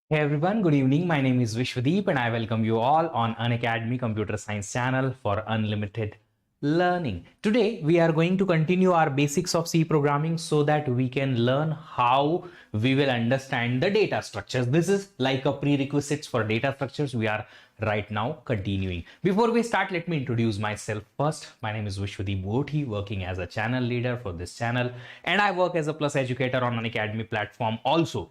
Hey everyone, good evening. My name is Vishvadeep and I welcome you all on Unacademy Computer Science channel for unlimited learning. Today we are going to continue our basics of C programming so that we can learn how we will understand the data structures. This is like a prerequisites for data structures. We are right now continuing. Before we start, let me introduce myself first. My name is Vishvadeep Gothi, working as a channel leader for this channel, and I work as a plus educator on Unacademy platform also.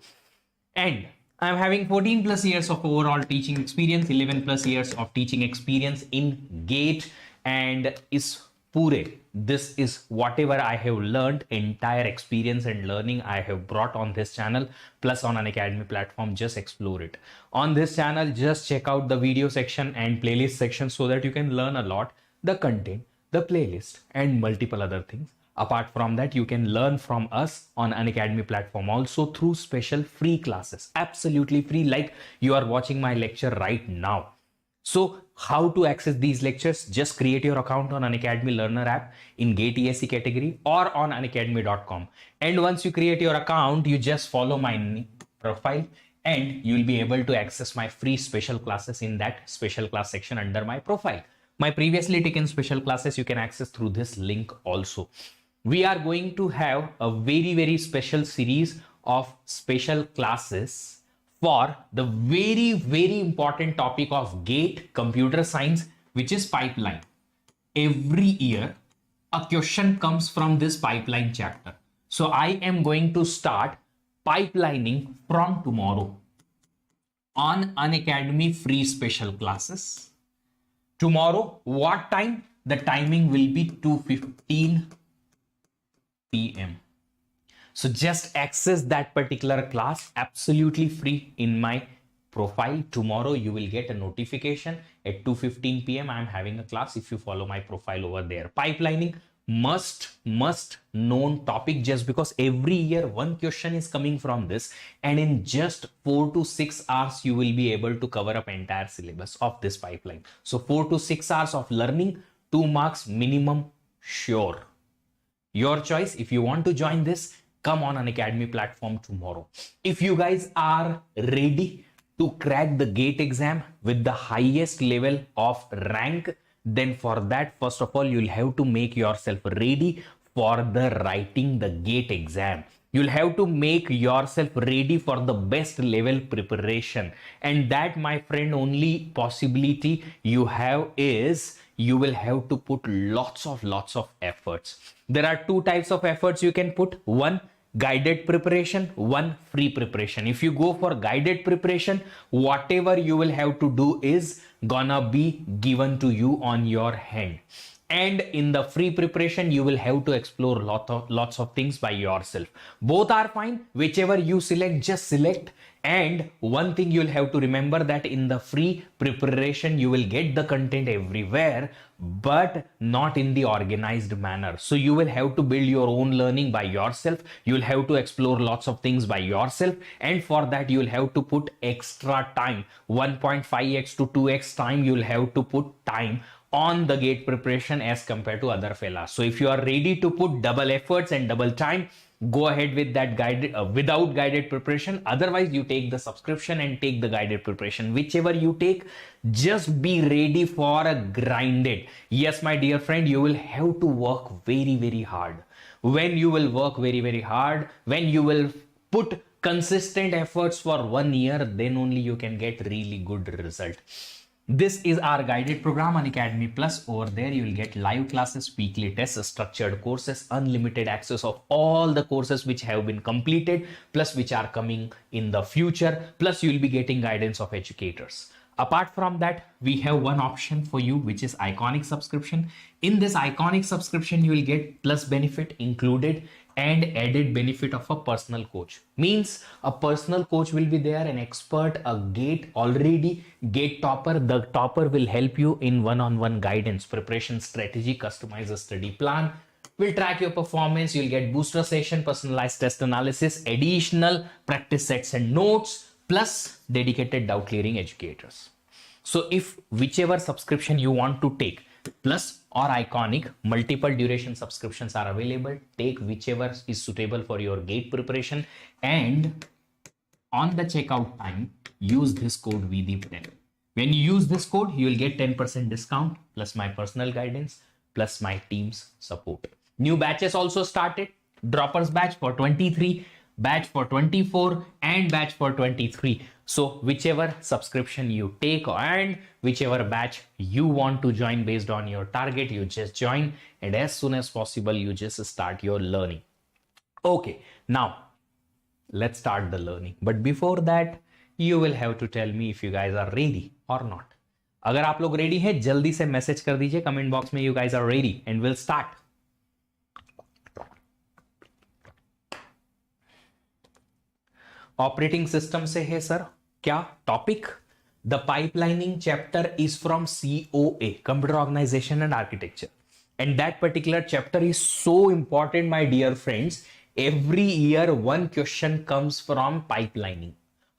And I'm having 14 plus years of overall teaching experience, 11 plus years of teaching experience in GATE and is pure. This is whatever I have learned, entire experience and learning I have brought on this channel, plus on an academy platform. Just explore it. On this channel, just check out the video section and playlist section so that you can learn a lot, the content, the playlist, and multiple other things. Apart from that, you can learn from us on Unacademy platform also through special free classes, absolutely free, like you are watching my lecture right now. So how to access these lectures? Just create your account on Unacademy Learner app in GATE ESE category or on unacademy.com. And once you create your account, you just follow my profile and you will be able to access my free special classes in that special class section under my profile. My previously taken special classes you can access through this link also. We are going to have a very special series of special classes for the very important topic of GATE computer science, which is pipeline. Every year a question comes from this pipeline chapter, so I am going to start pipelining from tomorrow on Unacademy free special classes. Tomorrow, what time? The timing will be 2:15 p.m. So just access that particular class absolutely free in my profile. Tomorrow you will get a notification at 2:15 p.m. I am having a class if you follow my profile over there. Pipelining must known topic, just because every year one question is coming from this, and in just 4 to 6 hours you will be able to cover up entire syllabus of this pipeline. So 4 to 6 hours of learning, 2 marks minimum, sure. Your choice. If you want to join this, come on Unacademy platform tomorrow. If you guys are ready to crack the GATE exam with the highest level of rank, then for that, first of all, you'll have to make yourself ready for the writing the GATE exam. You'll have to make yourself ready for the best level preparation. And that, my friend, only possibility you have is you will have to put lots of efforts. There are two types of efforts you can put. One, guided preparation, one, free preparation. If you go for guided preparation, whatever you will have to do is gonna be given to you on your hand. And in the free preparation, you will have to explore lots of things by yourself. Both are fine. Whichever you select, just select. And one thing you'll have to remember, that in the free preparation you will get the content everywhere, but not in the organized manner. So you will have to build your own learning by yourself. You'll have to explore lots of things by yourself, and for that you'll have to put extra time. 1.5x to 2x time you'll have to put time on the GATE preparation as compared to other fellas. So if you are ready to put double efforts and double time, go ahead with that guided without guided preparation. Otherwise, you take the subscription and take the guided preparation. Whichever you take, just be ready for a grinded. Yes, my dear friend, you will have to work very hard. When you will work very hard, when you will put consistent efforts for 1 year, then only you can get really good result. This is our guided program Unacademy Plus. Over there you will get live classes, weekly tests, structured courses, unlimited access of all the courses which have been completed, plus which are coming in the future, plus you will be getting guidance of educators. Apart from that, we have one option for you, which is iconic subscription. In this iconic subscription, you will get plus benefit included and added benefit of a personal coach. Means a personal coach will be there, an expert, a GATE already GATE topper. The topper will help you in one-on-one guidance, preparation strategy, customize a study plan, will track your performance. You'll get booster session, personalized test analysis, additional practice sets and notes, plus dedicated doubt clearing educators. So if whichever subscription you want to take, plus or iconic, multiple duration subscriptions are available. Take whichever is suitable for your GATE preparation, and On the checkout time, use this code VDEEP10. When you use this code, you will get 10% discount plus my personal guidance plus my team's support. New batches also started. Droppers batch for 23, batch for 24, and batch for 23. So whichever subscription you take and whichever batch you want to join based on your target, you just join, and as soon as possible, you just start your learning. Okay, now let's start the learning. But before that, you will have to tell me if you guys are ready or not. अगर आप लोग ready हैं, जल्दी से message कर दीजिए comment box में, you guys are ready and we'll start. Operating system से है सर, क्या topic? The pipelining chapter is from COA, computer organization and architecture, and that particular chapter is so important my dear friends. Every year one question comes from pipelining.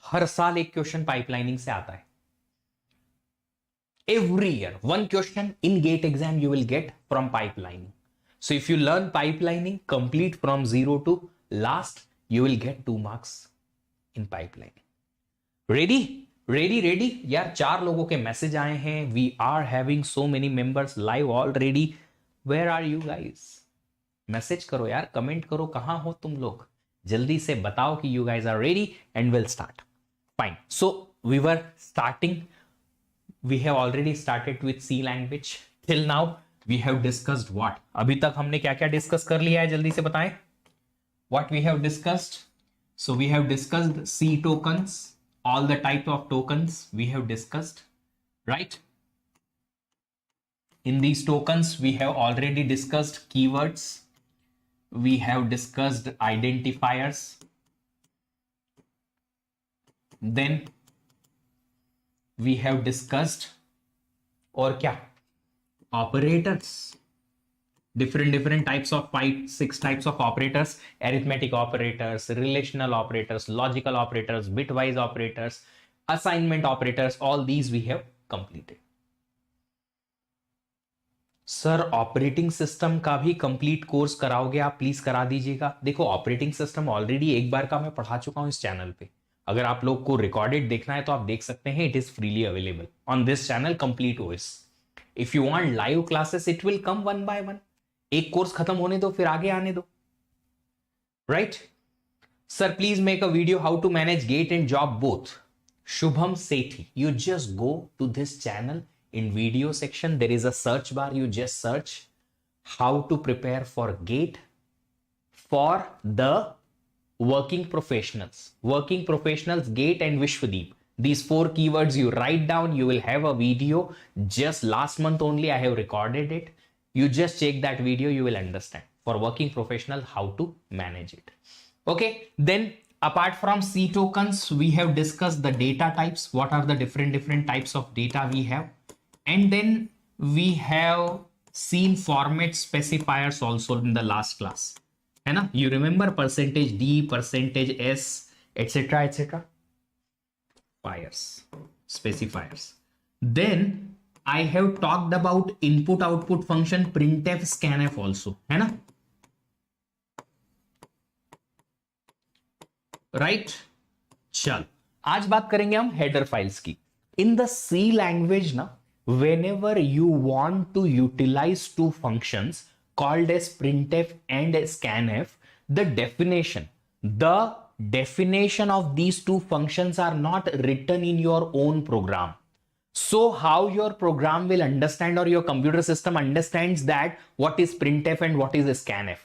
हर साल एक question pipelining से आता है. Every year one question in GATE exam you will get from pipelining. So if you learn pipelining complete from 0 to last, you will get 2 marks in pipelining. Ready? यार 4 लोगों के message आए हैं. We are having so many members live already. Where are you guys? Message करो यार, comment करो, कहां हो तुम लोग. जल्दी से बताओ कि you guys are ready and we'll start. Fine. So we were starting. We have already started with C language. Till now we have discussed what? अभी तक हमने क्या क्या डिस्कस कर लिया है, जल्दी से बताएं. What we have discussed? So we have discussed C tokens, all the type of tokens we have discussed, right? In these tokens we have already discussed keywords. We have discussed identifiers. Then we have discussed और क्या? Operators. Different types of 6 types of operators: arithmetic operators, relational operators, logical operators, bitwise operators, assignment operators. All these we have completed. Sir operating system का भी complete course कराओगे आप? Please करा दीजिएगा. देखो operating system already एक बार का मैं पढ़ा चुका हूं इस चैनल पे. अगर आप लोग को रिकॉर्डेड देखना है तो आप देख सकते हैं. It is freely available on this channel, complete OS. If you want live classes it will come one by one. एक कोर्स खत्म होने दो, फिर आगे आने दो. Right sir, please make a video how to manage GATE and job both. Shubham Sethi, you just go to this channel. In video section there is a search bar. You just search how to prepare for GATE for the working professionals, GATE and Vishvadeep. These 4 keywords you write down. You will have a video. Just last month only I have recorded it. You just check that video, you will understand for working professional how to manage it. Okay, then apart from C tokens we have discussed the data types. What are the different types of data we have, and then we have seen format specifiers also in the last class, है ना? You remember %D, %S, etc. Specifiers. Then I have talked about input output function printf scanf also, है ना? Right चल, आज बात करेंगे हम header files की. इन द C लैंग्वेज ना, whenever you want to utilize 2 functions called as printf and scanf, the definition of these 2 functions are not written in your own program. So how your program will understand, or your computer system understands that what is printf and what is scanf?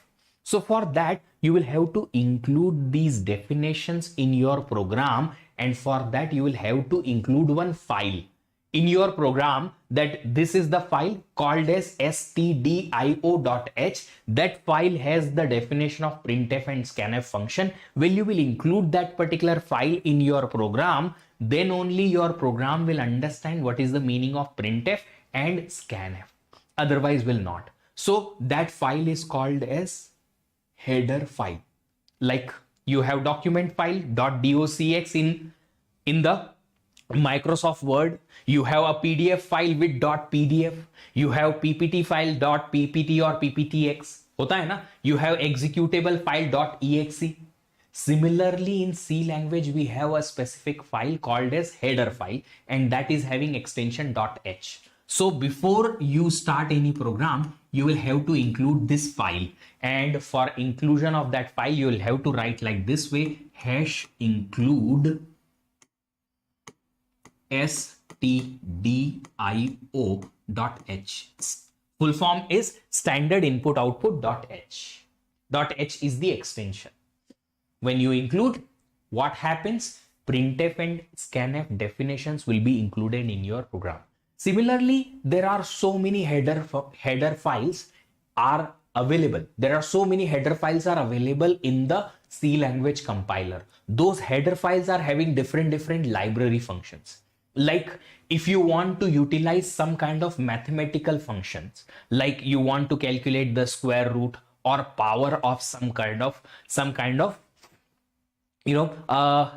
So for that you will have to include these definitions in your program, and for that you will have to include one file in your program. That this is the file called as stdio.h. That file has the definition of printf and scanf function. When you will include that particular file in your program, then only your program will understand what is the meaning of printf and scanf. Otherwise will not. So that file is called as header file. Like you have document file .docx in the Microsoft Word, you have a PDF file with .pdf, you have PPT file .ppt or pptx, होता है ना? You have executable file .exe. Similarly, in C language, we have a specific file called as header file, and that is having extension .h. So before you start any program, you will have to include this file, and for inclusion of that file, you will have to write like this way: hash include stdio.h. Full form is standard input output.h. .h is the extension. When you include, what happens? Printf and scanf definitions will be included in your program. Similarly, there are so many header files are available. There are so many header files are available in the C language compiler. Those header files are having different library functions. Like if you want to utilize some kind of mathematical functions, like you want to calculate the square root or power of some kind of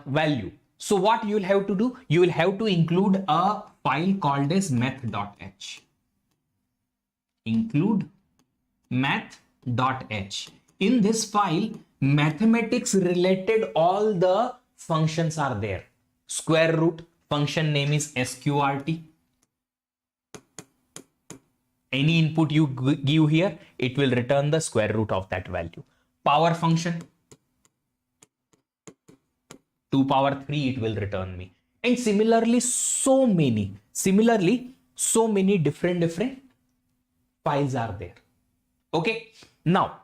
value. So what you will have to do? You will have to include a file called as math.h. Include math.h. In this file, mathematics related all the functions are there. Square root, function name is sqrt. Any input you give here, it will return the square root of that value. Power function, 2 power 3, it will return me. And similarly, so many different files are there. Okay. Now,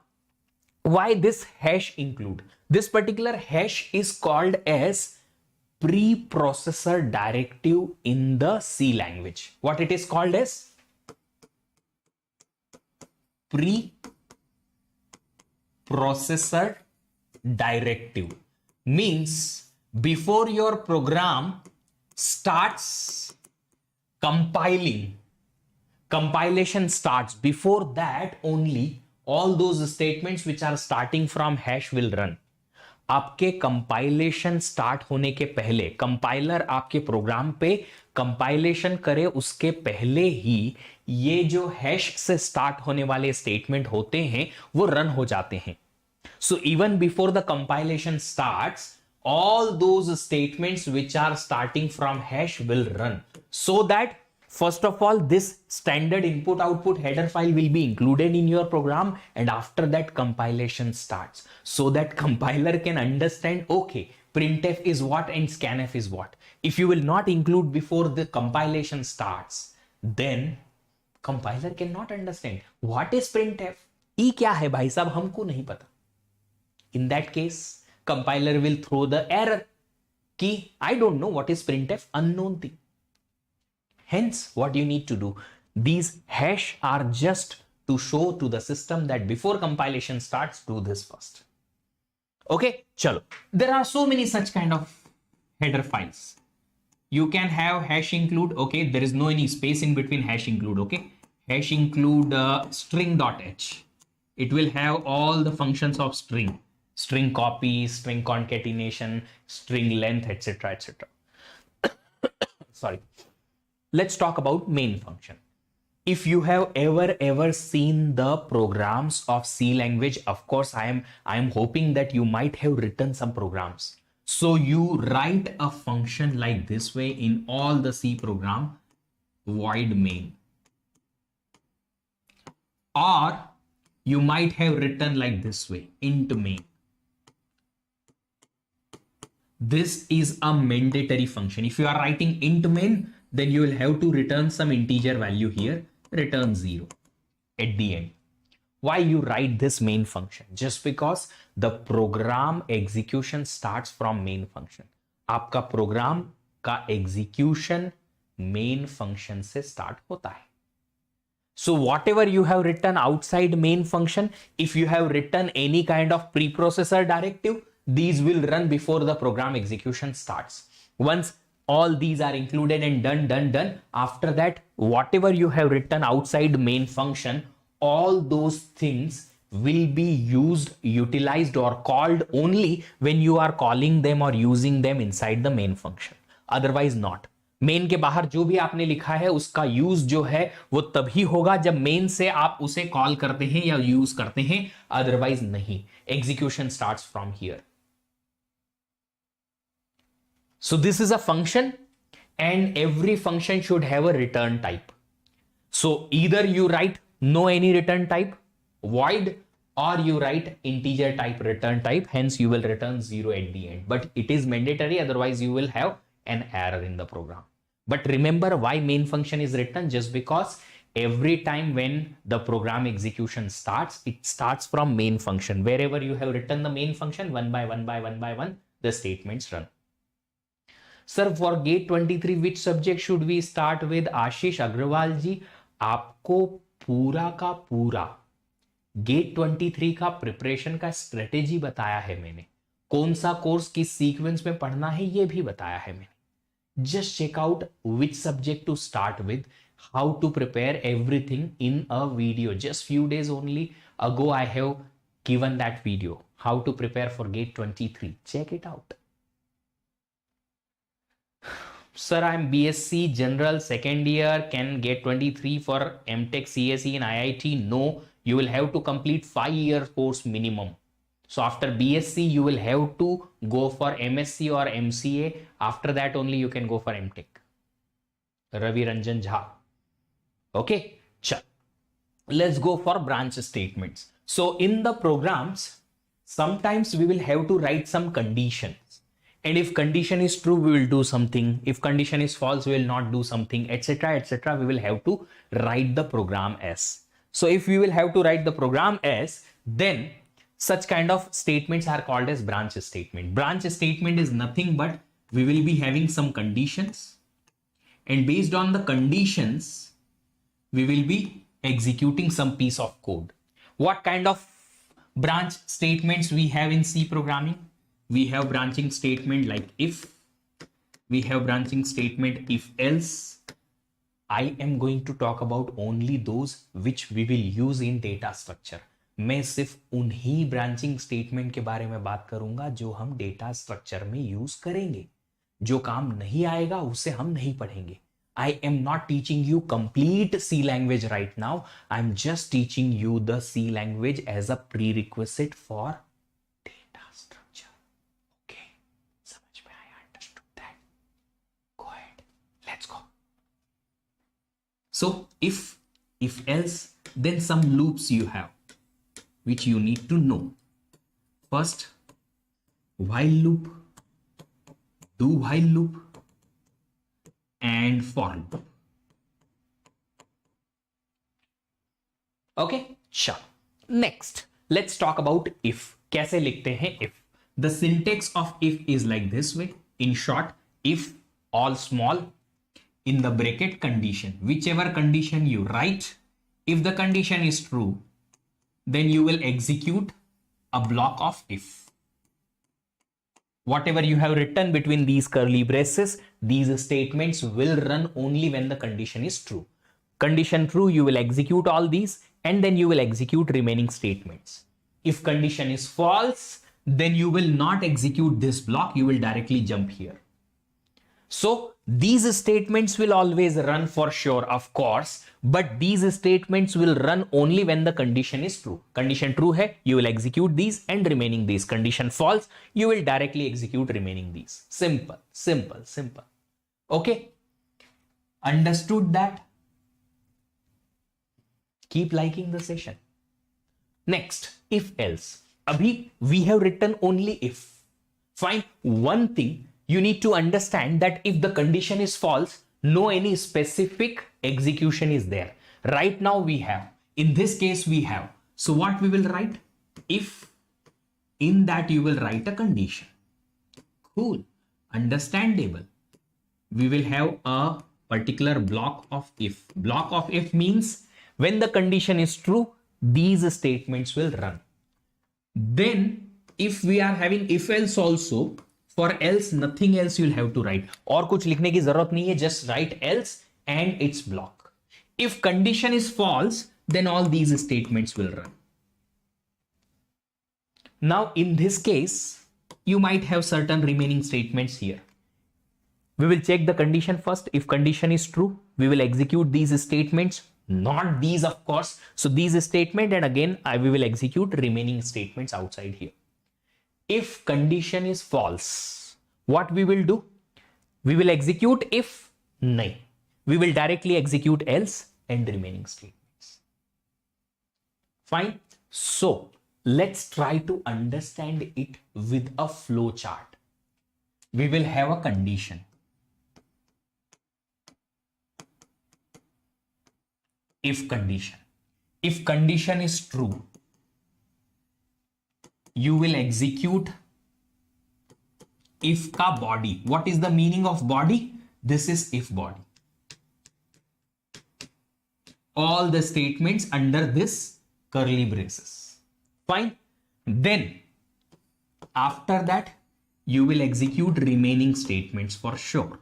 why this hash include? This particular hash is called as preprocessor directive in the C language. What it is called as? Preprocessor directive. Means before your program starts compiling, compilation starts, before that only all those statements which are starting from hash will run. आपके compilation start होने के पहले, compiler आपके programme पे compilation करे उसके पहले ही ये जो हैश से स्टार्ट होने वाले स्टेटमेंट होते हैं वो रन हो जाते हैं. So even before the compilation starts, all those statements which are starting from hash will run, so that first of all this standard input output header file will be included in your program, and after that compilation starts, so that compiler can understand, okay, printf is what and scanf is what. If you will not include before the compilation starts, then compiler cannot understand what is printf. E क्या है भाई साहब, हमको नहीं पता. In that case, compiler will throw the error key. I don't know what is printf, unknown thing. Hence, what you need to do, these hash are just to show to the system that before compilation starts, do this first. Okay, chalo. There are so many such kind of header files. You can have hash include. Okay, there is no any space in between hash include. Okay, hash include string.h. It will have all the functions of string. String copy, string concatenation, string length, etc. etc. Sorry. Let's talk about main function. If you have ever seen the programs of C language, of course I am hoping that you might have written some programs. So you write a function like this way in all the C program, void main. Or you might have written like this way, int main. This is a mandatory function. If you are writing int main, then you will have to return some integer value here, return 0 at the end. Why you write this main function? Just because the program execution starts from main function. आपका program का execution main function से start होता है. So whatever you have written outside main function, if you have written any kind of preprocessor directive, these will run before the program execution starts. Once all these are included and done, after that, whatever you have written outside main function, all those things will be used, utilized or called only when you are calling them or using them inside the main function. Otherwise not. Main के बाहर जो भी आपने लिखा है उसका use जो है वो तभी होगा जब मेन से आप उसे कॉल करते हैं या यूज करते हैं, अदरवाइज नहीं. Execution starts from here. So this is a function and every function should have a return type. So either you write no any return type, void, or you write integer type return type, hence you will return 0 at the end. But it is mandatory, otherwise you will have an error in the program. But remember why main function is written, just because every time when the program execution starts, it starts from main function. Wherever you have written the main function, one by one, the statements run. Sir, for GATE 23, which subject should we start with? आशीष अग्रवाल जी, आपको पूरा का पूरा GATE 23 का preparation का strategy बताया है मैंने, कौन सा कोर्स किस सीक्वेंस में पढ़ना है ये भी बताया है मैंने. Just check out which subject to start with, how to prepare everything in a video. Just few days only ago I have given that video, how to prepare for GATE 23. Check it out. Sir, I am BSc General second year. Can GATE 23 for MTech CSE in IIT? No, you will have to complete 5-year course minimum. So after BSc, you will have to go for MSc or MCA. After that only you can go for MTech. Ravi Ranjan Jha. Okay, let's go for branch statements. So in the programs, sometimes we will have to write some conditions. And if condition is true, we will do something. If condition is false, we will not do something, etc., etc. We will have to write the program as. So if we will have to write the program as, then such kind of statements are called as branch statement. Branch statement is nothing but we will be having some conditions, and based on the conditions, we will be executing some piece of code. What kind of branch statements we have in C programming? We have branching statement like if, we have branching statement if else. I am going to talk about only those which we will use in data structure. मैं सिर्फ उन्हीं branching statement के बारे में बात करूंगा जो हम डेटा स्ट्रक्चर में यूज करेंगे. जो काम नहीं आएगा उसे हम नहीं पढ़ेंगे. I am not teaching you complete C language right now. I'm just teaching you the C language as a prerequisite for data structure. Okay, समझ में आया? Understood that? Go ahead. Let's go. So if else, then some loops you have which you need to know. First, while loop, do while loop, and for loop. Okay, sure. Next, let's talk about if. कैसे लिखते हैं if? The syntax of if is like this way. In short, if all small in the bracket condition, whichever condition you write, if the condition is true, then you will execute a block of if. Whatever you have written between these curly braces, these statements will run only when the condition is true. Condition true, you will execute all these and then you will execute remaining statements. If condition is false, then you will not execute this block, you will directly jump here. So these statements will always run for sure, of course, but these statements will run only when the condition is true. Condition true hai, you will execute these and remaining these. Condition false, you will directly execute remaining these. Simple, simple, simple. Okay, understood that? Keep liking the session. Next, if else. Abhi, we have written only if. Fine, one thing you need to understand that if the condition is false, no any specific execution is there. Right now we have, in this case we have. So what we will write? If, in that you will write a condition. Cool, understandable. We will have a particular block of if. Block of if means when the condition is true, these statements will run. Then if we are having if else also, for else nothing else you'll have to write. और कुछ लिखने की जरूरत नहीं है, just write else and its block. If condition is false, then all these statements will run. Now in this case, you might have certain remaining statements here. We will check the condition first. If condition is true, we will execute these statements. Not these, of course. So these statement, and again we will execute remaining statements outside here. If condition is false, what we will do? We will execute if nahi. We will directly execute else and remaining statements. Fine. So let's try to understand it with a flow chart. We will have a condition. If condition. If condition is true, you will execute if ka body. What is the meaning of body? This is if body. All the statements under this curly braces. Fine. Then after that, you will execute remaining statements for sure.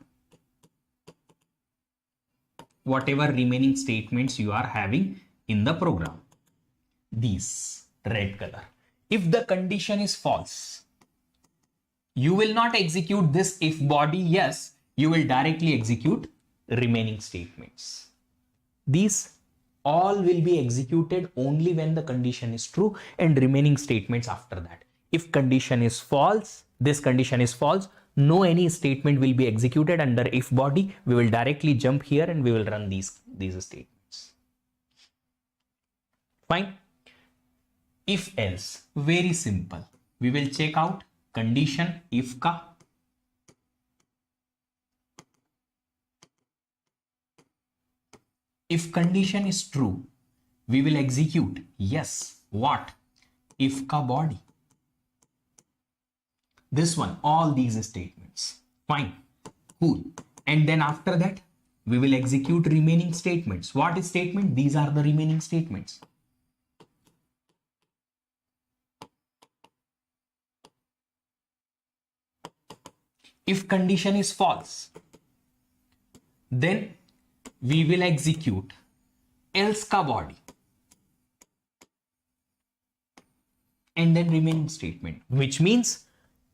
Whatever remaining statements you are having in the program. These red color. If the condition is false, you will not execute this if body, yes, you will directly execute remaining statements. These all will be executed only when the condition is true and remaining statements after that. If condition is false, this condition is false, no any statement will be executed under if body. We will directly jump here and we will run these statements. Fine. If else, very simple. We will check out condition if ka. If condition is true, we will execute yes. What? If ka body. This one, all these statements. Fine. Cool. And then after that, we will execute remaining statements. What is statement? These are the remaining statements. If condition is false, then we will execute else ka body and then remaining statement, which means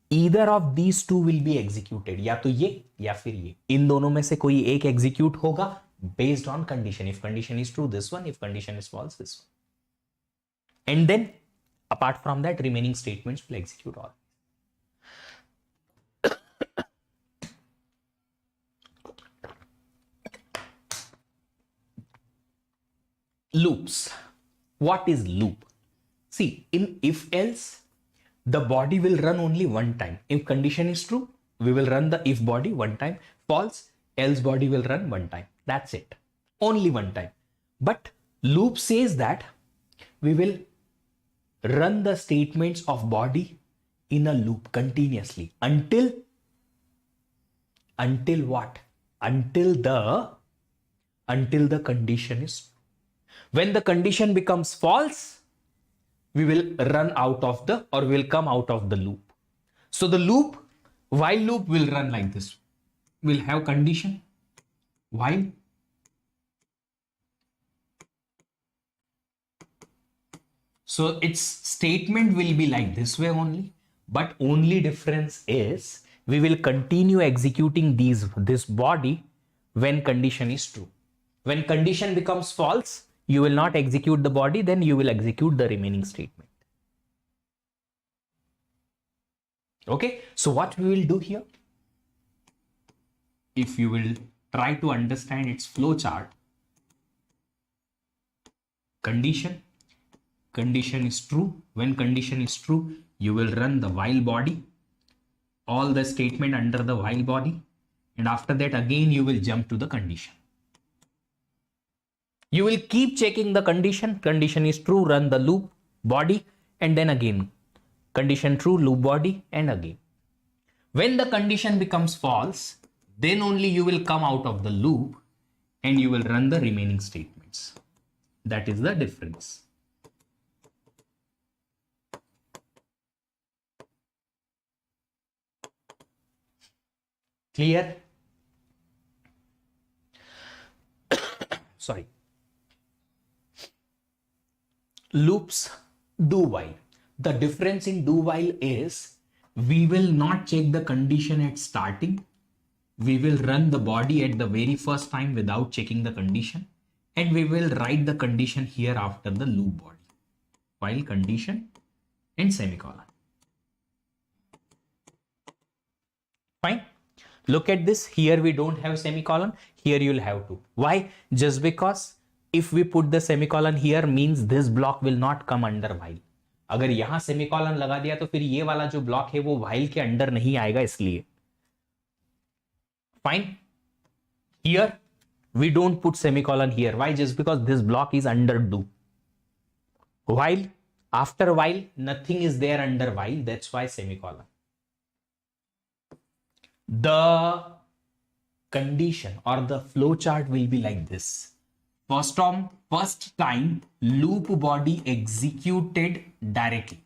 either of these two will be executed. या तो ये या फिर ये, इन दोनों में से कोई एक execute होगा based on condition. If condition is true, this one. If condition is false, this one. And then apart from that, remaining statements will execute all. Loops. What is loop? See, in if else, the body will run only one time. If condition is true, we will run the if body one time. False, else body will run one time. That's it. Only one time. But loop says that we will run the statements of body in a loop continuously until what? Until the condition is true. When the condition becomes false, we will run out of the, or will come out of the loop. So the loop, while loop will run like this. We'll have condition, while, so its statement will be like this way only, but only difference is we will continue executing this body when condition is true. When condition becomes false, you will not execute the body, then you will execute the remaining statement. Okay, so what we will do here, if you will try to understand its flow chart, condition is true. When condition is true, you will run the while body, all the statement under the while body, and after that again you will jump to the condition. You will keep checking the condition. Condition is true, run the loop body, and then again condition true, loop body, and again. When the condition becomes false, then only you will come out of the loop and you will run the remaining statements. That is the difference. Clear? Sorry. Loops, do while. The difference in do while is we will not check the condition at starting. We will run the body at the very first time without checking the condition, and we will write the condition here after the loop body, while condition and semicolon. Fine. Look at this. Here we don't have semicolon. Here you'll have to. Why? Just because if we put the semicolon here means this block will not come under while. अगर यहां semicolon लगा दिया तो फिर ये वाला जो block है वो while के अंडर नहीं आएगा, इसलिए. Fine. Here we don't put semicolon here. Why? Just because this block is under do. While, after while, nothing is there under while. That's why semicolon. The condition or the flow chart will be like this. First time loop body executed directly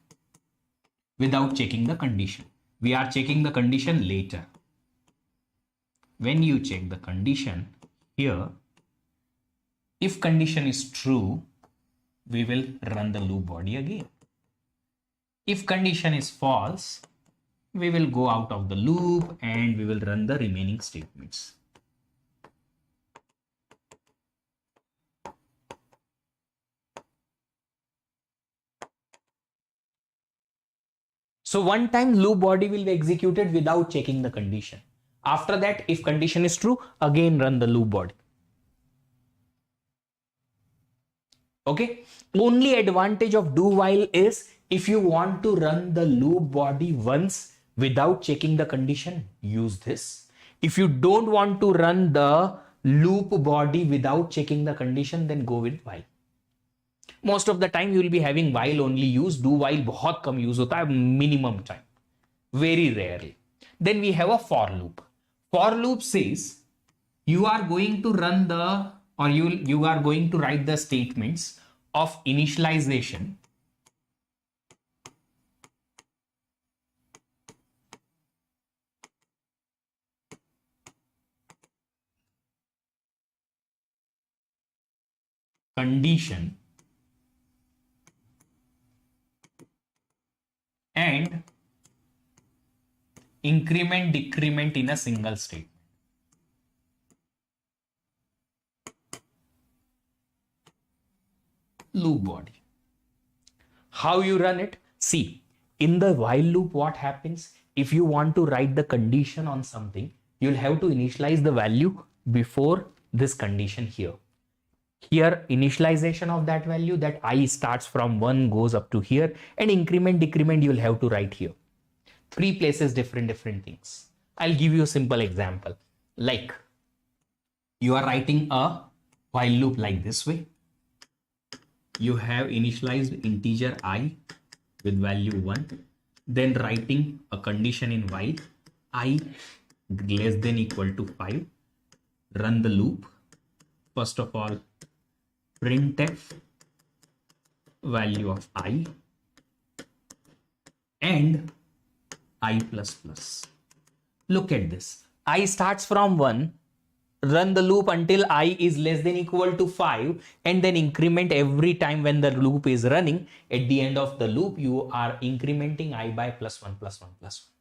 without checking the condition. We are checking the condition later. When you check the condition here, if condition is true, we will run the loop body again. If condition is false, we will go out of the loop and we will run the remaining statements. So one time loop body will be executed without checking the condition. After that, if condition is true, again run the loop body. Okay. Only advantage of do while is if you want to run the loop body once without checking the condition, use this. If you don't want to run the loop body without checking the condition, then go with while. Most of the time you will be having while only use. Do while बहुत कम use होता है, minimum time, very rarely. Then we have a for loop. For loop says you are going to run the, or you are going to write the statements of initialization, condition, and increment decrement in a single statement. Loop body. How you run it? See, in the while loop, what happens? If you want to write the condition on something, you'll have to initialize the value before this condition here. Here, initialization of that value, that I starts from 1 goes up to here, and increment decrement you'll have to write here. 3 places, different things. I'll give you a simple example. Like you are writing a while loop like this way. You have initialized integer I with value 1, then writing a condition in while I less than equal to 5. Run the loop. First of all, printf value of I and I plus plus. Look at this. I starts from 1. Run the loop until I is less than equal to 5, and then increment every time when the loop is running. At the end of the loop, you are incrementing I by plus 1, plus 1, plus 1.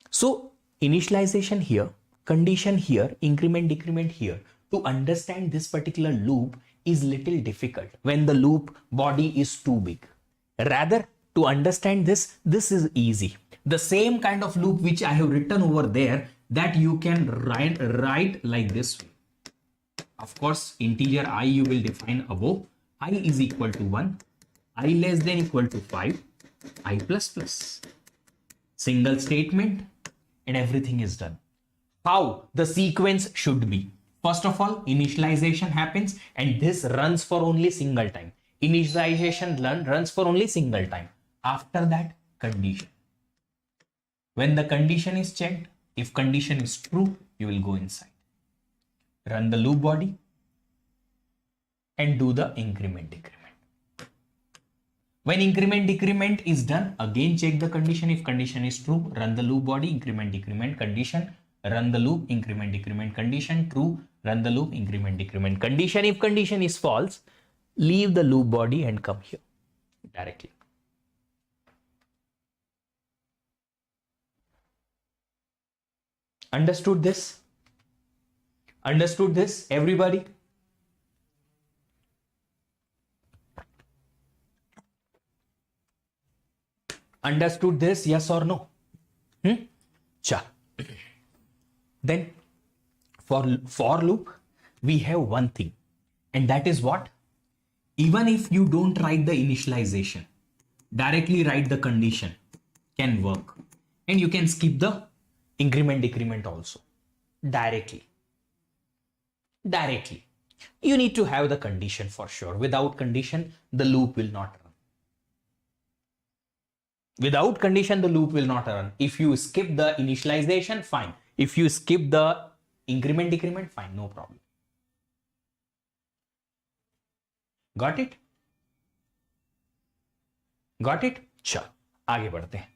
So initialization here, condition here, increment, decrement here. To understand this particular loop is little difficult when the loop body is too big. Rather, to understand this is easy. The same kind of loop which I have written over there, that you can write like this way. Of course, integer I you will define above. I is equal to 1, I less than equal to 5, I plus plus. Single statement and everything is done. How the sequence should be? First of all, initialization happens and this runs for only single time. Initialization runs for only single time. After that, condition. When the condition is checked, if condition is true, you will go inside. Run the loop body and do the increment decrement. When increment decrement is done, again check the condition. If condition is true, run the loop body, increment decrement condition, run the loop, increment decrement condition, true, run the loop, increment decrement condition. If condition is false, leave the loop body and come here directly. Understood this? Understood this, everybody? Understood this, yes or no? Cha. Then for loop, we have one thing, and that is what? Even if you don't write the initialization, directly write the condition can work. And you can skip the increment decrement also. Directly. You need to have the condition for sure. Without condition, the loop will not run. Without condition, the loop will not run. If you skip the initialization, fine. If you skip the increment decrement, fine, no problem. Got it? चल आगे बढ़ते हैं.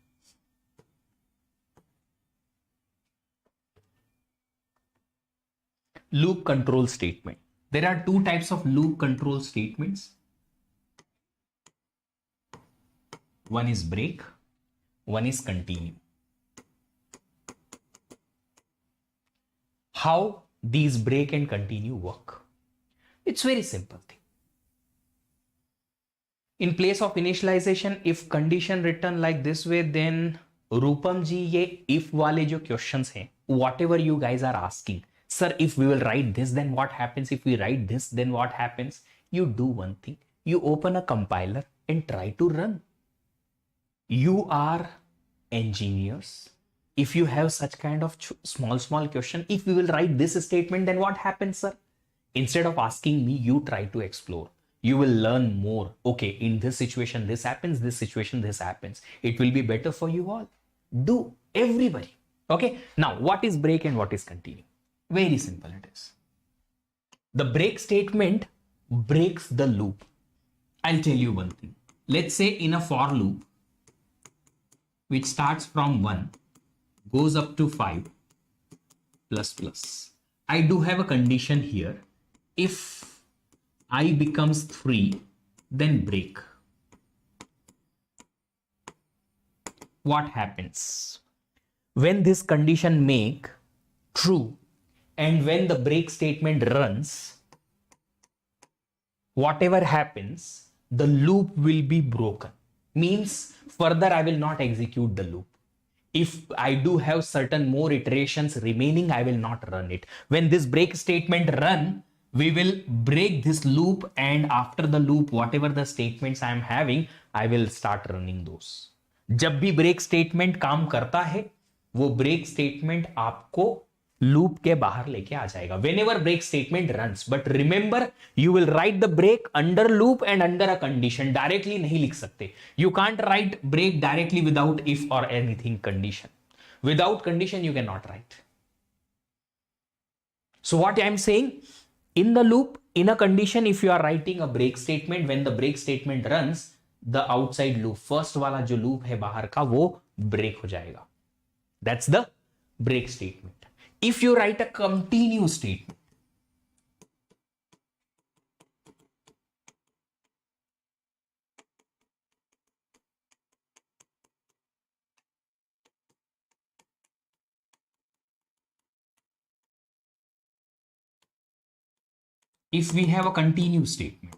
Loop control statement. There are two types of loop control statements. One is break, one is continue. How these break and continue work? It's very simple thing. In place of initialization, if condition written like this way, then Rupam ji, ye if wale jo questions hain, whatever you guys are asking, sir, if we will write this, then what happens? If we write this, then what happens? You do one thing. You open a compiler and try to run. You are engineers. If you have such kind of small question, if we will write this statement, then what happens, sir? Instead of asking me, you try to explore. You will learn more. Okay, in this situation, this happens. This situation, this happens. It will be better for you all. Do, everybody. Okay. Now, what is break and what is continue? Very simple it is. The break statement breaks the loop. I'll tell you one thing. Let's say in a for loop, which starts from 1, goes up to 5, plus plus. I do have a condition here. If I becomes 3, then break. What happens? When this condition make true, and when the break statement runs, whatever happens, the loop will be broken. Means further I will not execute the loop. If I do have certain more iterations remaining, I will not run it. When this break statement run, we will break this loop, and after the loop, whatever the statements I am having, I will start running those. जब भी break statement काम करता है, वो break statement आपको loop के बाहर लेके आ जाएगा. Whenever break statement runs, but remember, you will write the break under loop and under a condition. Directly नहीं लिख सकते. You can't write break directly without if or anything condition. Without condition, you cannot write. So what I am saying, in the loop, in a condition, if you are writing a break statement, when the break statement runs, the outside loop, first वाला जो loop है बाहर का, वो break हो जाएगा. That's the break statement. If you write a continue statement, if we have a continue statement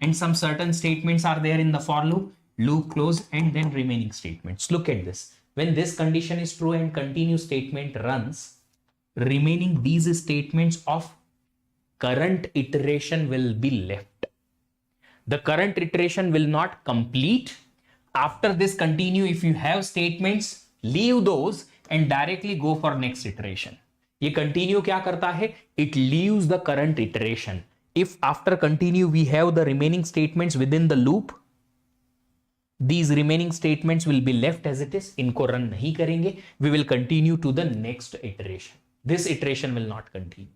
and some certain statements are there in the for loop, loop close, and then remaining statements. Look at this. When this condition is true and continue statement runs, remaining these statements of current iteration will be left. The current iteration will not complete. After this continue, if you have statements, leave those and directly go for next iteration. ये continue क्या करता है? It leaves the current iteration. If after continue we have the remaining statements within the loop, these remaining statements will be left as it is. इनको run नहीं करेंगे. We will continue to the next iteration. This iteration will not continue.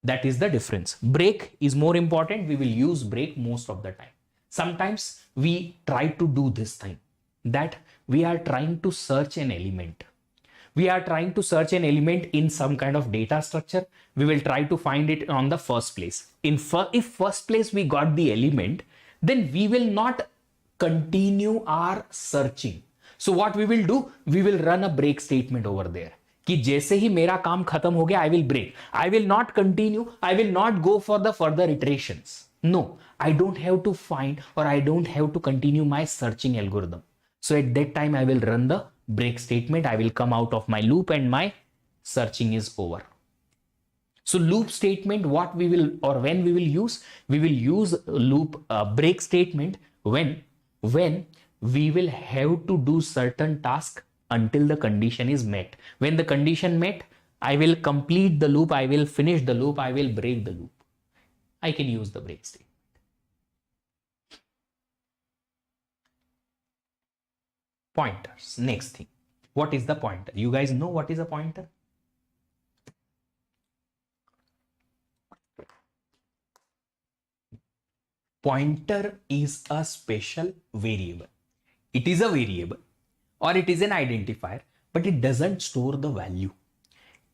That is the difference. Break is more important. We will use break most of the time. Sometimes we try to do this thing, that we are trying to search an element. We are trying to search an element in some kind of data structure. We will try to find it on the first place. If first place we got the element, then we will not continue our searching. So what we will do, we will run a break statement over there. कि जैसे ही मेरा काम खत्म हो गया, I will break. I will not continue. I will not go for the further iterations. No, I don't have to find or I don't have to continue my searching algorithm. So at that time, I will run the break statement, I will come out of my loop and my searching is over. So loop statement, what we will or when we will use loop break statement when we will have to do certain task until the condition is met. When the condition met, I will complete the loop, I will finish the loop, I will break the loop. I can use the break statement. Pointers. Next thing. What is the pointer? You guys know what is a pointer? Pointer is a special variable. It is a variable or it is an identifier, but it doesn't store the value.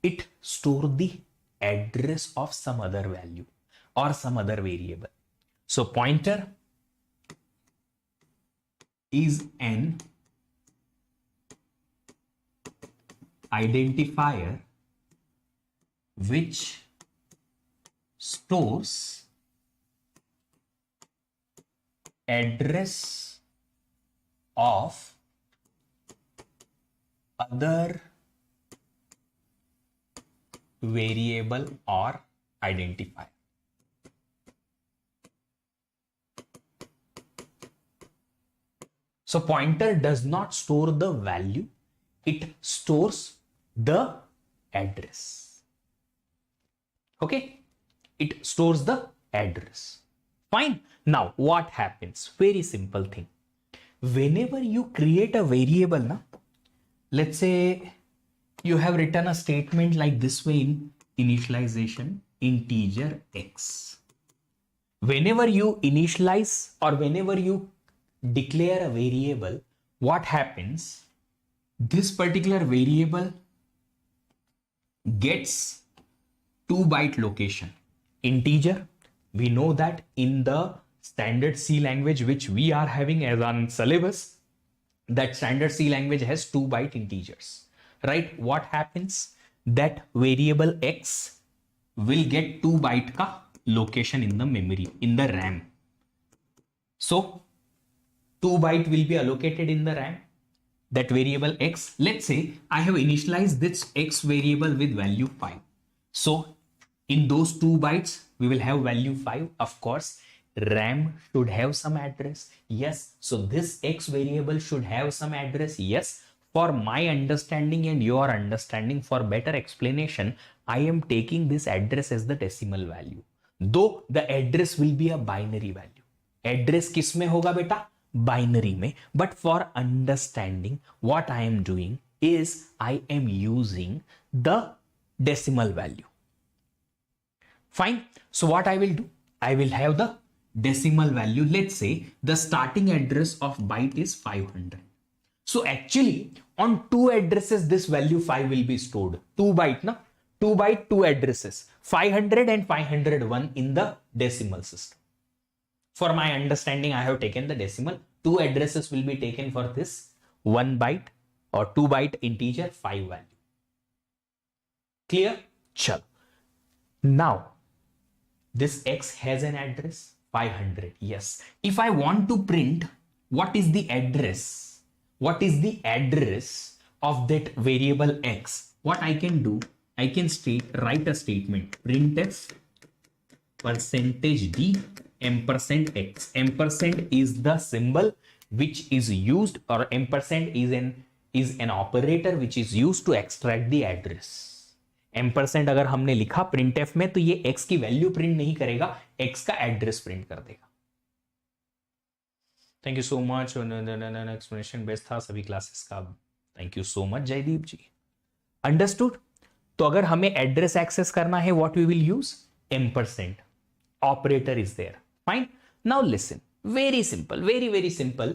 It stores the address of some other value or some other variable. So pointer is an identifier which stores address of other variable or identifier. So pointer does not store the value, it stores the address. Okay, it stores the address. Fine. Now what happens? Very simple thing. Whenever you create a variable, na, let's say you have written a statement like this way in initialization integer x. Whenever you initialize or whenever you declare a variable, what happens? This particular variable gets 2-byte location. Integer, we know that in the standard C language which we are having as on syllabus, that standard C language has 2-byte integers, right? What happens? That variable x will get 2-byte ka location in the memory, in the RAM. So 2-byte will be allocated in the RAM. That variable x, let's say I have initialized this x variable with value 5. So in those 2 bytes, we will have value 5. Of course, RAM should have some address. Yes. So this x variable should have some address. Yes. For my understanding and your understanding, for better explanation, I am taking this address as the decimal value. Though the address will be a binary value. Address किस में होगा बेटा? Binary में. But for understanding, what I am doing is I am using the decimal value. Fine. So what I will do? I will have the decimal value. Let's say the starting address of byte is 500. So actually on 2 addresses, this value 5 will be stored. 2 byte, na? 2 byte, 2 addresses. 500 and 501 in the decimal system. For my understanding, I have taken the decimal. 2 addresses will be taken for this 1 byte or 2 byte integer 5 value. Clear? Chal. Now, this x has an address 500. Yes. If I want to print what is the address, of that variable x, what I can do, I can write a statement printf %d %x. Ampersand is the symbol which is used, or ampersand is an operator which is used to extract the address. Ampersand अगर हमने लिखा printf में तो ये x की value print नहीं करेगा, x का एड्रेस प्रिंट कर देगा. Thank you so much. Explanation best था सभी क्लासेस का. Thank you so much Jaideep ji. Understood. तो अगर हमें एड्रेस एक्सेस करना है, what we will use? Ampersand. Operator is there. Fine. Now listen. Very simple, very simple,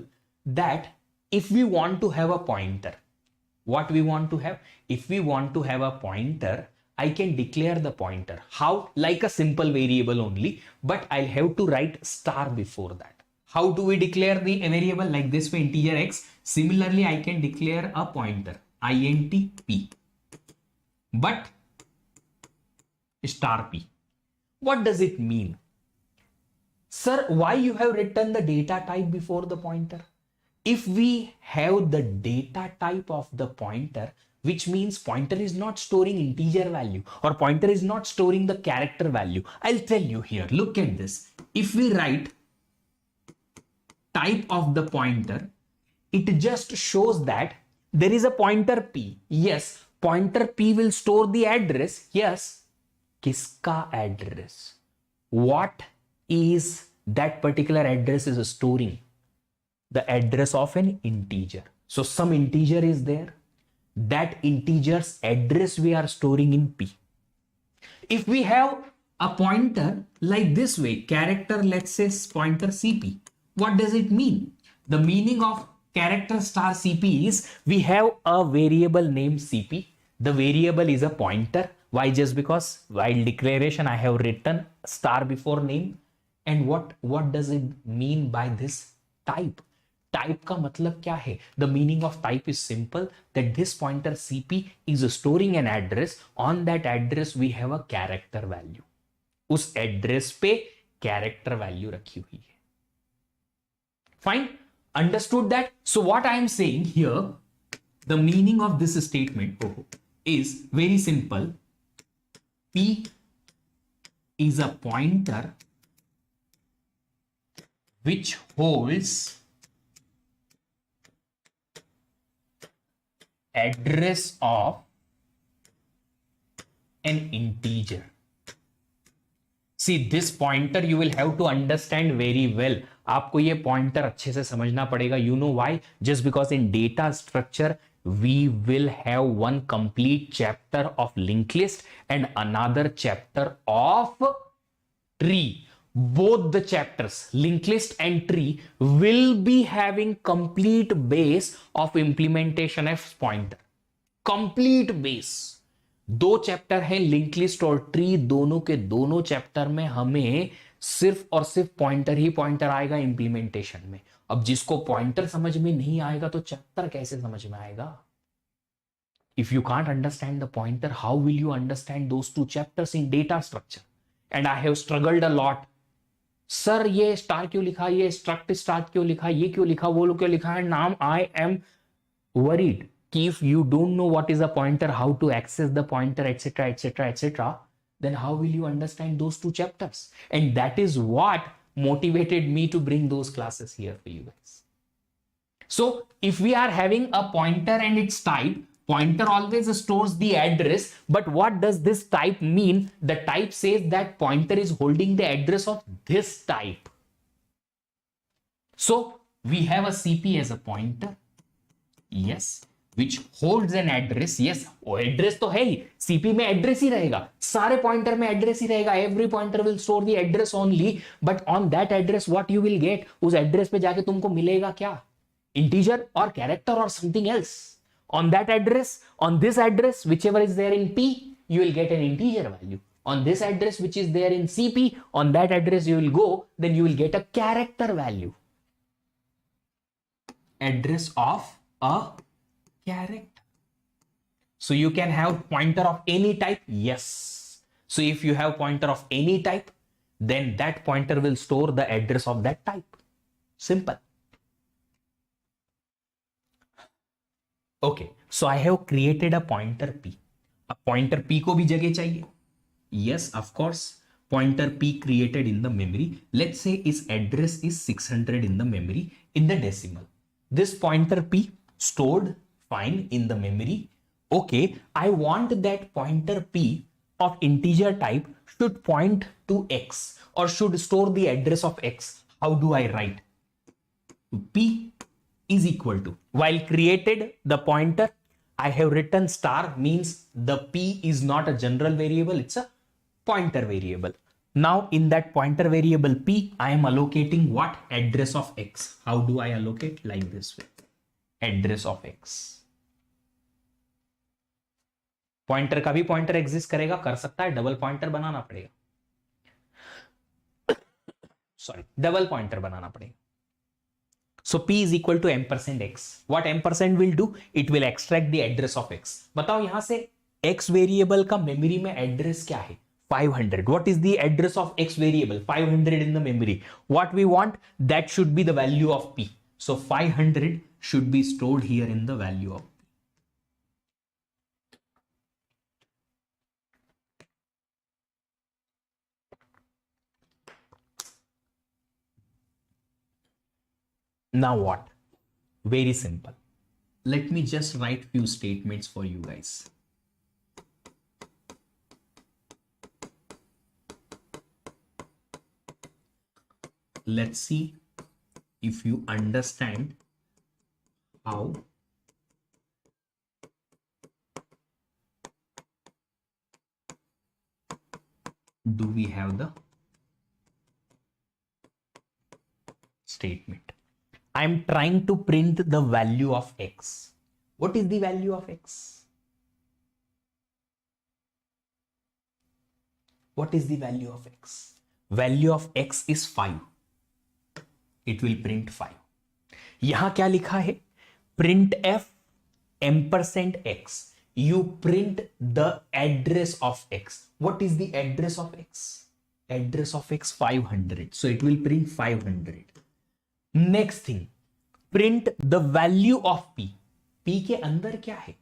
that if we want to have a pointer, what we want to have? If we want to have a pointer, I can declare the pointer. How? Like a simple variable only, but I'll have to write star before that. How do we declare the variable? Like this way, integer x. Similarly, I can declare a pointer, int p, but star p. What does it mean? Sir, why you have written the data type before the pointer? if we have the data type of the pointer, which means pointer is not storing integer value or pointer is not storing the character value. I'll tell you here, look at this. If we write type of the pointer, it just shows that there is a pointer p. Yes, pointer p will store the address. Yes, kiska address? What is that particular address is storing? The address of an integer. So some integer is there. That integer's address we are storing in p. If we have a pointer like this way, character, let's say pointer cp, what does it mean? The meaning of character star cp is we have a variable named cp. The variable is a pointer. Why? Just because while declaration I have written star before name. And what does it mean by this type? Type का मतलब क्या है? The meaning of type is simple, that this pointer cp is storing an address. On that address we have a character value. उस address पे character value रखी हुई है. Fine, understood that? So what I am saying here, the meaning of this statement is very simple. P is a pointer which holds address of an integer. See, this pointer you will have to understand very well. आपको ये pointer अच्छे से समझना पड़ेगा. You know why? Just because in data structure we will have one complete chapter of linked list and another chapter of tree. Both the chapters, linked list and tree, will be having complete base of implementation of pointer. Complete base. दो chapter है link list और tree, दोनों के दोनों chapter में हमें सिर्फ और सिर्फ पॉइंटर ही पॉइंटर आएगा इंप्लीमेंटेशन में. अब जिसको पॉइंटर समझ में नहीं आएगा तो चैप्टर कैसे समझ में आएगा? If you can't understand the pointer, how will you understand those two chapters in data structure? And I have struggled a lot. Sir ये स्टार क्यों लिखा, ये स्ट्रक्ट स्टार्ट क्यों लिखा, ये क्यों लिखा, वो क्यों लिखा है नाम. आई एम वरीड कि if you don't know what is a pointer, how to access the pointer, etc, etc, etc, then how will you understand those two chapters? And that is what motivated me to bring those classes here for you guys. So if we are having a pointer and its type, pointer always stores the address, but what does this type mean? The type says that pointer is holding the address of this type. So we have a cp as a pointer, yes, which holds an address. Yes, वो address तो है ही, cp में address ही रहेगा, सारे pointer में address ही रहेगा. Every pointer will store the address only, but on that address what you will get? उस address पे जाके तुमको मिलेगा क्या? Integer or character or something else. On that address, on this address, whichever is there in p, you will get an integer value. On this address which is there in cp, on that address you will go, then you will get a character value. Address of a character. So you can have pointer of any type. Yes. So if you have pointer of any type, then that pointer will store the address of that type. Simple. Okay, so I have created a pointer p. A pointer p को भी जगह चाहिए. Yes, of course. Pointer p created in the memory. Let's say its address is 600 in the memory in the decimal. This pointer p stored fine in the memory. Okay, I want that pointer p of integer type should point to x or should store the address of x. How do I write? P is equal to, while created the pointer, I have written star, means the p is not a general variable, it's a pointer variable. Now in that pointer variable p, I am allocating what? Address of x. How do I allocate? Like this way. Address of x. Pointer का भी pointer exist करेगा, कर सकता है, double pointer बनाना पड़ेगा. Sorry, double pointer बनाना पड़ेगा. So p is equal to ampersand x. What ampersand will do? It will extract the address of x. बताओ यहां से x वेरिएबल का मेमोरी में एड्रेस क्या है? 500. What is the address of x variable? 500 in the memory. What we want? That should be the value of p. So 500 should be stored here in the value of P. Now what? Very simple. Let me just write few statements for you guys. Let's see if you understand how do we have the statement. I'm trying to print the value of X. What is the value of X? What is the value of X? Value of X is 5. It will print 5. यहां क्या लिखा है? Print F ampersand X. You print the address of X. What is the address of X? Address of X 500. So it will print 500. Next thing, print the value of P. P के अंदर क्या है?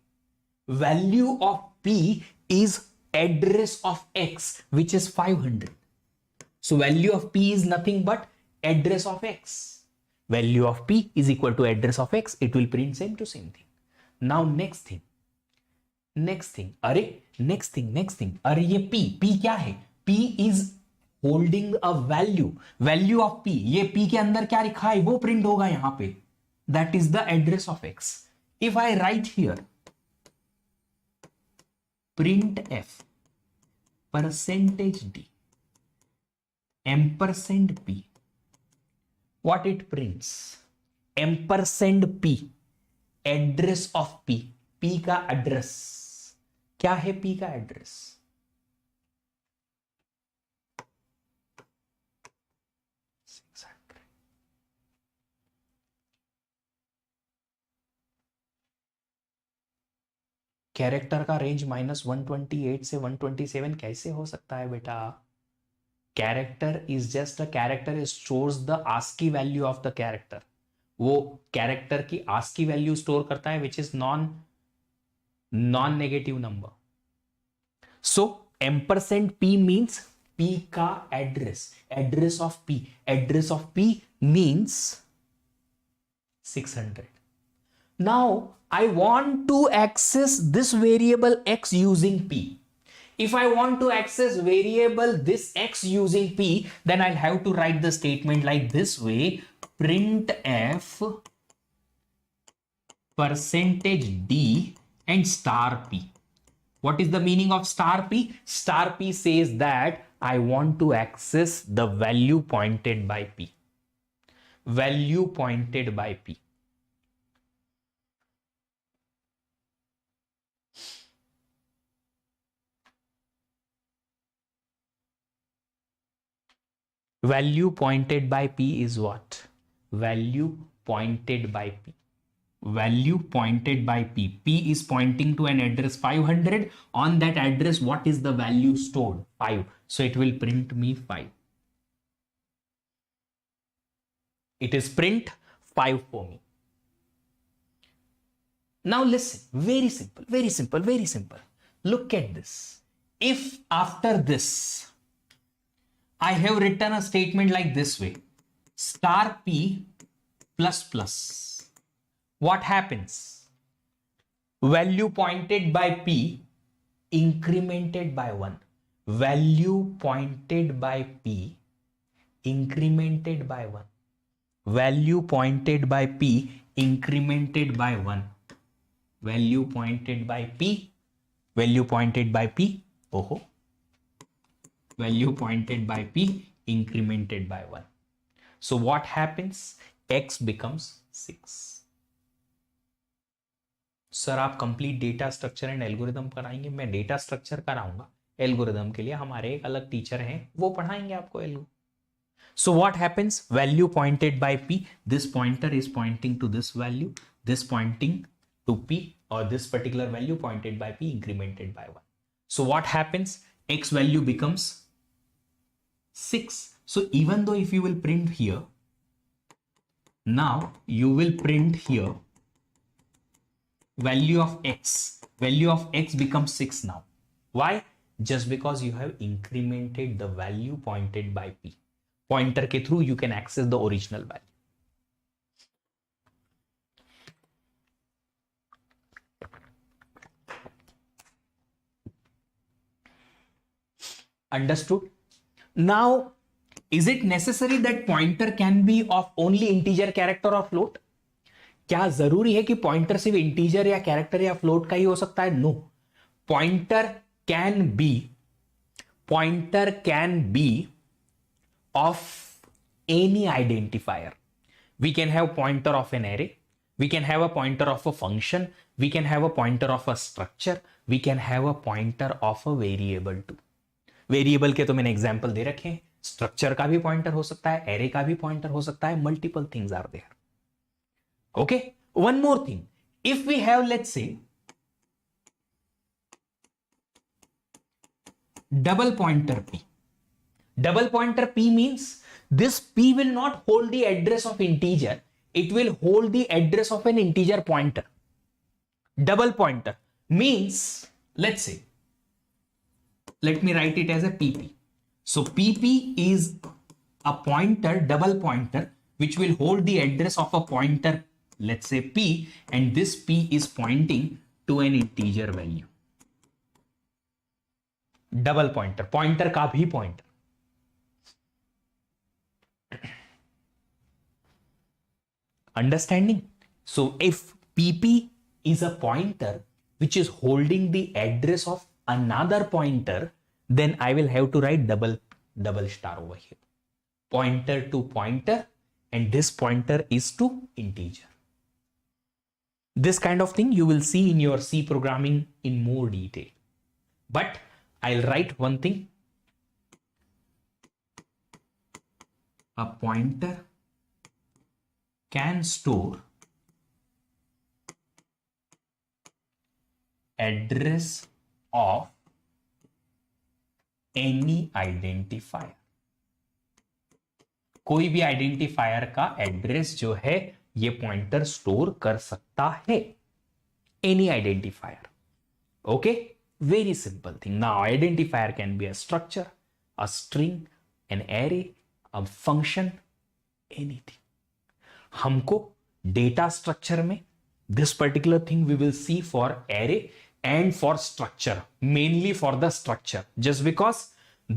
Value of P is address of X, which is 500. So value of P is nothing but address of X. Value of P is equal to address of X. It will print same to same thing. Now next thing. अरे next thing. अरे ये P क्या है? P is holding a value of P. ये P के अंदर क्या लिखा है वो प्रिंट होगा यहां पे. That is the address of X. If I write here print F %D ampersand P, what it prints? ampersand P, address of P. P का address क्या है? P का address कैरेक्टर का रेंज -128 से 127 कैसे हो सकता है बेटा? Character is just a character, is stores the ASCII value of the character. वो कैरेक्टर की आस्की वैल्यू स्टोर करता है which is non negative number. So ampersand p means p का address of p means 600. Now I want to access this variable X using P. If I want to access variable this X using P, then I'll have to write the statement like this way: print F %D and star P. What is the meaning of star P? Star P says that I want to access the value pointed by P. Value pointed by P. Value pointed by P is what? Value pointed by P. Value pointed by P. P is pointing to an address 500. On that address, what is the value stored? 5. So it will print me 5. It is print 5 for me. Now listen, very simple. Look at this. If after this, I have written a statement like this way: star P plus. What happens? Value pointed by P incremented by 1. Value pointed by P incremented by 1. Value pointed by P incremented by 1. Value pointed by P. Value pointed by P. Value pointed by P incremented by 1. So what happens? X becomes 6. Sir आप complete data structure and algorithm कराएंगे? मैं data structure कराऊंगा, algorithm के लिए हमारे एक अलग teacher हैं, वो पढ़ाएंगे आपको algo. So what happens? Value pointed by P. This pointer is pointing to this value, this pointing to P, or this particular value pointed by P incremented by 1. So what happens? X value becomes 6. So even though if you will print here Now you will print here value of x. Value of x becomes 6 now. Why? Just because you have incremented the value pointed by p. Pointer के through you can access the original value. Understood? Now, is it necessary that pointer can be of only integer, character or float? क्या जरूरी है कि pointer सिर्फ integer या character या float का ही हो सकता है? No. Pointer can be of any identifier. We can have pointer of an array, we can have a pointer of a function, we can have a pointer of a structure, we can have a pointer of a variable too. Variable के तो मैंने example दे रखे हैं. Structure का भी pointer हो सकता है, एरे का भी पॉइंटर हो सकता है. Multiple things are there. Okay, one more thing. If we have, let's say, double pointer p. Double pointer p means this p will not hold the address of integer. It will hold the address of an integer pointer. Double pointer means, let's say, let me write it as a pp. So pp is a pointer, double pointer, which will hold the address of a pointer, let's say p, and this p is pointing to an integer value. Double pointer, pointer का भी pointer. Understanding? So if pp is a pointer which is holding the address of another pointer, then I will have to write double star over here. Pointer to pointer, and this pointer is to integer. This kind of thing you will see in your C programming in more detail. But I'll write one thing. A pointer can store address of any identifier. कोई भी identifier का address जो है ये pointer store कर सकता है. Any identifier. Okay, very simple thing. Now identifier can be a structure, a string, an array, a function, anything. हमको डेटा स्ट्रक्चर में this particular thing we will see for array and for structure, mainly for the structure, just because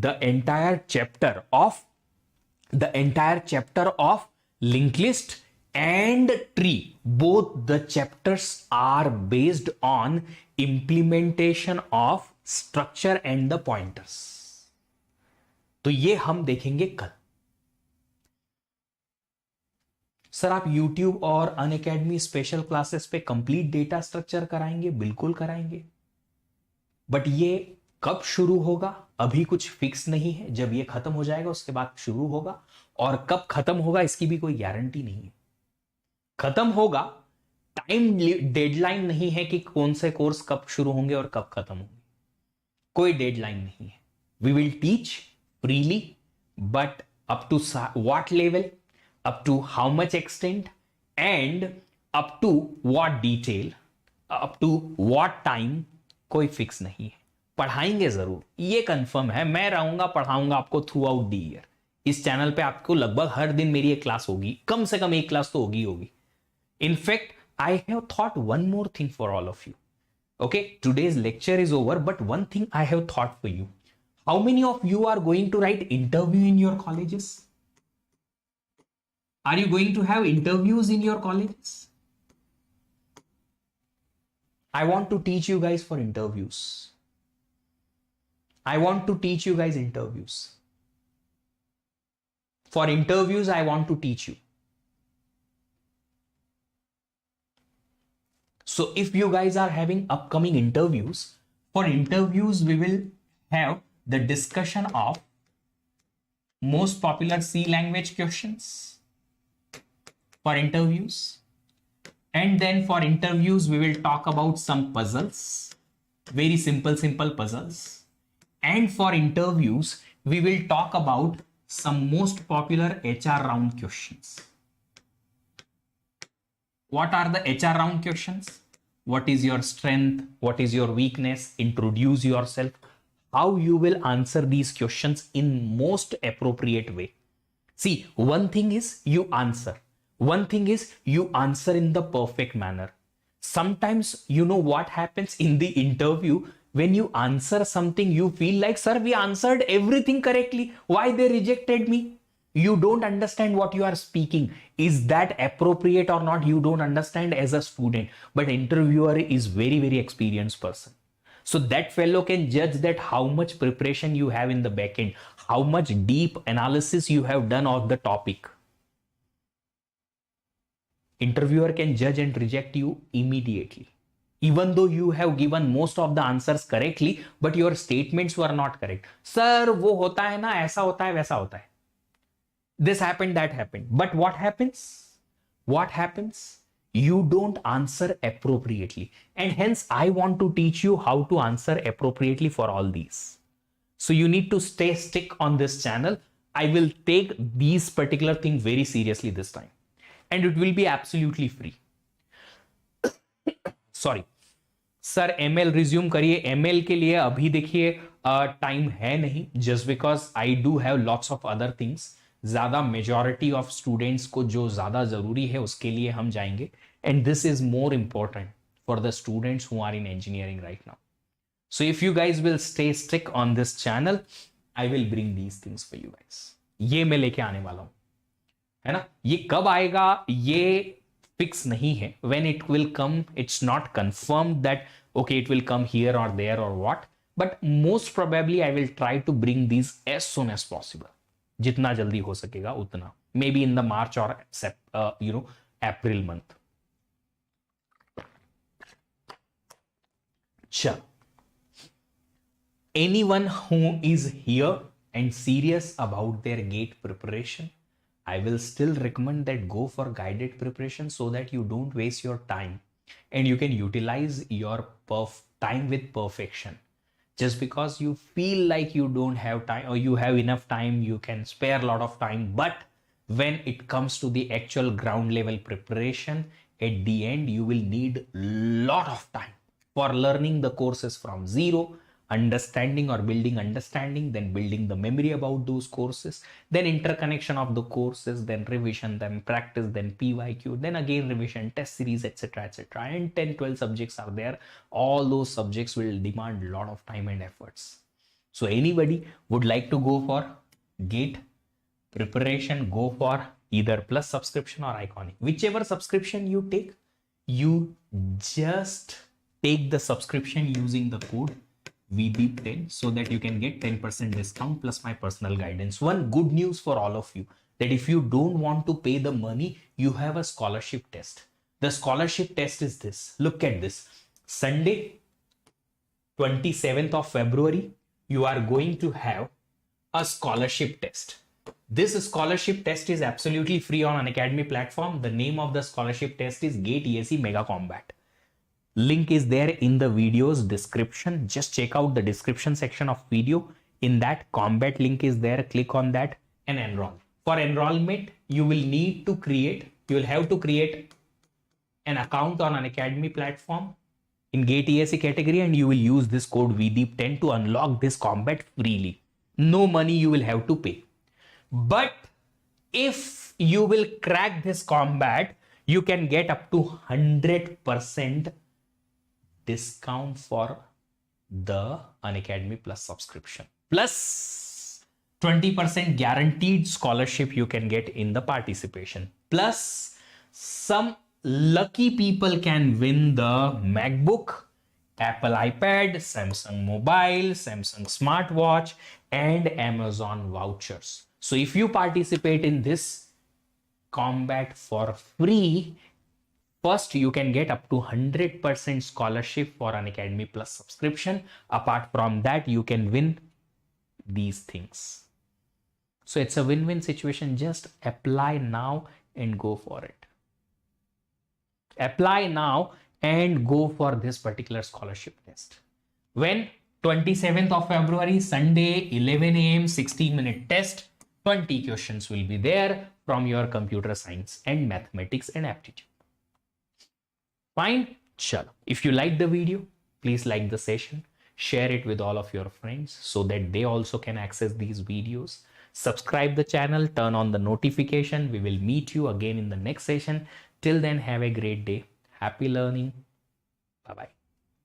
the entire chapter of linked list and tree, both the chapters are based on implementation of structure and the pointers. तो ये हम देखेंगे कल. Sir आप YouTube और Unacademy special classes पे complete data structure कराएंगे? बिल्कुल कराएंगे. बट ये कब शुरू होगा अभी कुछ फिक्स नहीं है. जब ये खत्म हो जाएगा उसके बाद शुरू होगा, और कब खत्म होगा इसकी भी कोई गारंटी नहीं है. खत्म होगा, टाइम डेडलाइन नहीं है कि कौन से कोर्स कब शुरू होंगे और कब खत्म होंगे. कोई डेडलाइन नहीं है. We will teach freely, but up to what level, up to how much extent, and up to what detail, up to what time, कोई फिक्स नहीं है. पढ़ाएंगे जरूर, ये कंफर्म है. मैं रहूंगा, पढ़ाऊंगा आपको थ्रू आउट द ईयर. इस चैनल पे आपको लगभग हर दिन मेरी एक क्लास होगी, कम से कम एक क्लास तो होगी. In fact I have thought one more thing for all of you. Okay, today's lecture is over, but one thing I have thought for you. How many of you are going to write interview in your colleges? Are you going to have interviews in your colleges? I want to teach you guys for interviews. I want to teach you guys interviews. For interviews, I want to teach you. So if you guys are having upcoming interviews, for interviews, we will have the discussion of most popular C language questions. For interviews, and then for interviews we will talk about some puzzles, very simple puzzles, and for interviews we will talk about some most popular HR round questions. What are the HR round questions? What is your strength? What is your weakness? Introduce yourself. How you will answer these questions in most appropriate way. See, one thing is you answer. One thing is you answer in the perfect manner. Sometimes you know what happens in the interview when you answer something, you feel like, sir, we answered everything correctly. Why they rejected me? You don't understand what you are speaking. Is that appropriate or not? You don't understand as a student, but interviewer is very, very experienced person. So that fellow can judge that how much preparation you have in the back end, how much deep analysis you have done of the topic. Interviewer can judge and reject you immediately. Even though you have given most of the answers correctly, but your statements were not correct. Sir, वो होता है ना, ऐसा होता है, वैसा होता है. This happened, that happened. But what happens? What happens? You don't answer appropriately. And hence, I want to teach you how to answer appropriately for all these. So you need to stick on this channel. I will take these particular things very seriously this time. And it will be absolutely free. Sorry. Sir ML resume करिए. ML के लिए अभी देखिए time है नहीं, just because I do have lots of other things. ज्यादा majority of students को जो ज्यादा जरूरी है उसके लिए हम जाएंगे. And this is more important for the students who are in engineering right now. So if you guys will stay stick on this channel, I will bring these things for you guys. ये मैं लेके आने वाला हूं, है ना. ये कब आएगा ये फिक्स नहीं है. When it will come, it's not confirmed that okay it will come here or there or what, but most probably I will try to bring these as soon as possible. जितना जल्दी हो सकेगा उतना, maybe in the March or April month. चल, anyone who is here and serious about their GATE preparation, I will still recommend that go for guided preparation so that you don't waste your time and you can utilize your time with perfection. Just because you feel like you don't have time or you have enough time, you can spare a lot of time, but when it comes to the actual ground level preparation, at the end you will need lot of time for learning the courses from zero, understanding or building understanding, then building the memory about those courses, then interconnection of the courses, then revision, then practice, then PYQ, then again revision, test series, etc, etc. And 10-12 subjects are there. All those subjects will demand a lot of time and efforts. So anybody would like to go for GATE preparation, go for either Plus subscription or Iconic. Whichever subscription you take, you just take the subscription using the code VDeep10 so that you can get 10% discount plus my personal guidance. One good news for all of you, that if you don't want to pay the money, you have a scholarship test. The scholarship test is this. Look at this. Sunday, 27th of February, you are going to have a scholarship test. This scholarship test is absolutely free on Unacademy platform. The name of the scholarship test is GATE ESE Mega Combat. Link is there in the video's description. Just check out the description section of video. In that, combat link is there. Click on that and enroll. For enrollment, you will have to create an account on Unacademy platform in GATE ESE category, and you will use this code VDeep10 to unlock this combat freely. No money you will have to pay. But if you will crack this combat, you can get up to 100% discount for the Unacademy Plus subscription, plus 20% guaranteed scholarship you can get in the participation, plus some lucky people can win the MacBook, Apple iPad, Samsung mobile, Samsung smartwatch, and Amazon vouchers. So if you participate in this combat for free, first, you can get up to 100% scholarship for Unacademy Plus subscription. Apart from that, you can win these things. So it's a win-win situation. Just apply now and go for it. Apply now and go for this particular scholarship test. When? 27th of February, Sunday, 11 a.m., 60-minute test. 20 questions will be there from your computer science and mathematics and aptitude. Fine? Chalo. If you like the video, please like the session, share it with all of your friends so that they also can access these videos. Subscribe the channel, turn on the notification. We will meet you again in the next session. Till then, have a great day. Happy learning. Bye bye.